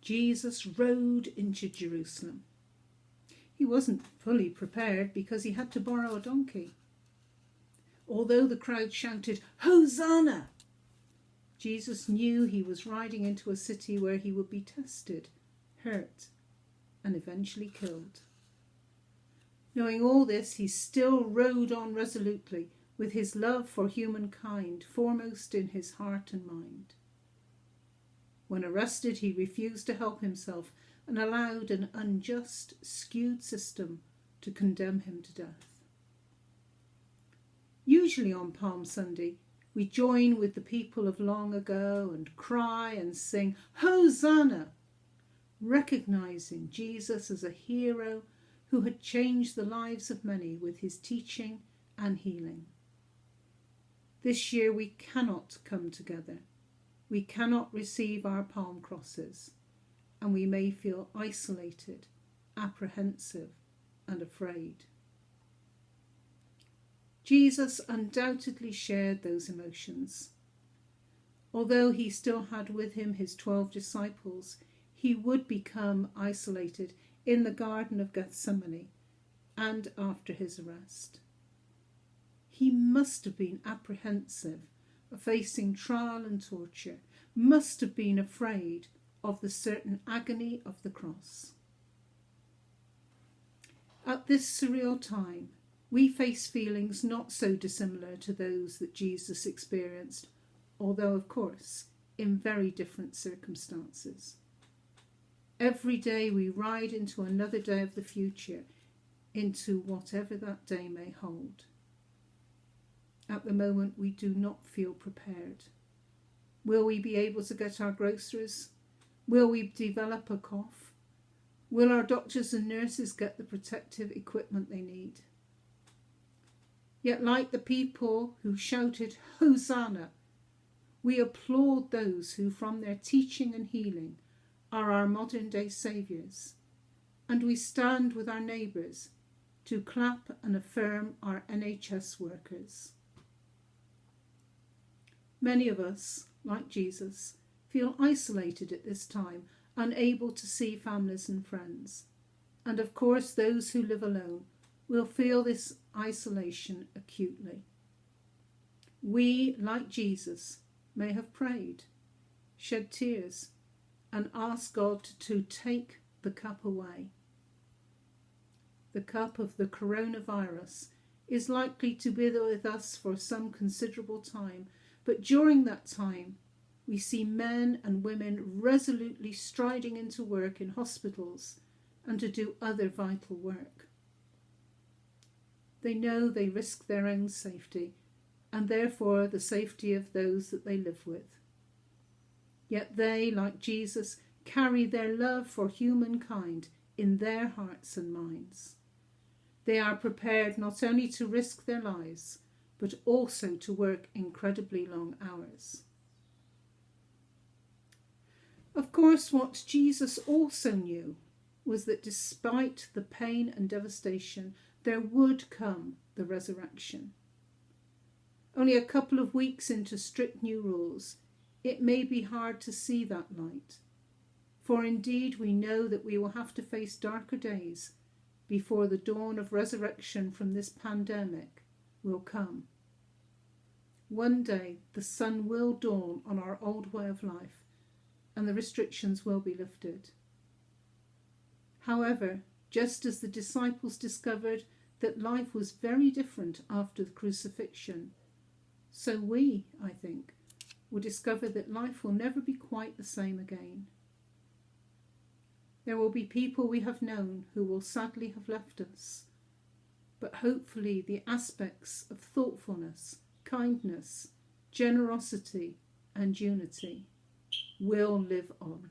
Jesus rode into Jerusalem. He wasn't fully prepared because he had to borrow a donkey. Although the crowd shouted, "Hosanna!" Jesus knew he was riding into a city where he would be tested, hurt, and eventually killed. Knowing all this, he still rode on resolutely, with his love for humankind foremost in his heart and mind. When arrested, he refused to help himself and allowed an unjust, skewed system to condemn him to death. Usually on Palm Sunday, we join with the people of long ago and cry and sing, "Hosanna!" recognizing Jesus as a hero who had changed the lives of many with his teaching and healing. This year we cannot come together. We cannot receive our palm crosses, and we may feel isolated, apprehensive, and afraid. Jesus undoubtedly shared those emotions. Although he still had with him his 12 disciples, he would become isolated in the Garden of Gethsemane and after his arrest. He must have been apprehensive of facing trial and torture, must have been afraid of the certain agony of the cross. At this surreal time, we face feelings not so dissimilar to those that Jesus experienced, although, of course, in very different circumstances. Every day we ride into another day of the future, into whatever that day may hold. At the moment, we do not feel prepared. Will we be able to get our groceries? Will we develop a cough? Will our doctors and nurses get the protective equipment they need? Yet, like the people who shouted, "Hosanna!" we applaud those who, from their teaching and healing, are our modern-day saviours, and we stand with our neighbours to clap and affirm our NHS workers. Many of us, like Jesus, feel isolated at this time, unable to see families and friends. And of course, those who live alone will feel this isolation acutely. We, like Jesus, may have prayed, shed tears, and asked God to take the cup away. The cup of the coronavirus is likely to be with us for some considerable time, but during that time, we see men and women resolutely striding into work in hospitals and to do other vital work. They know they risk their own safety and therefore the safety of those that they live with. Yet they, like Jesus, carry their love for humankind in their hearts and minds. They are prepared not only to risk their lives, but also to work incredibly long hours. Of course, what Jesus also knew was that despite the pain and devastation, there would come the resurrection. Only a couple of weeks into strict new rules, it may be hard to see that light. For indeed we know that we will have to face darker days before the dawn of resurrection from this pandemic will come. One day the sun will dawn on our old way of life and the restrictions will be lifted. However, just as the disciples discovered that life was very different after the crucifixion, so we, I think, will discover that life will never be quite the same again. There will be people we have known who will sadly have left us, but hopefully the aspects of thoughtfulness, kindness, generosity and unity will live on.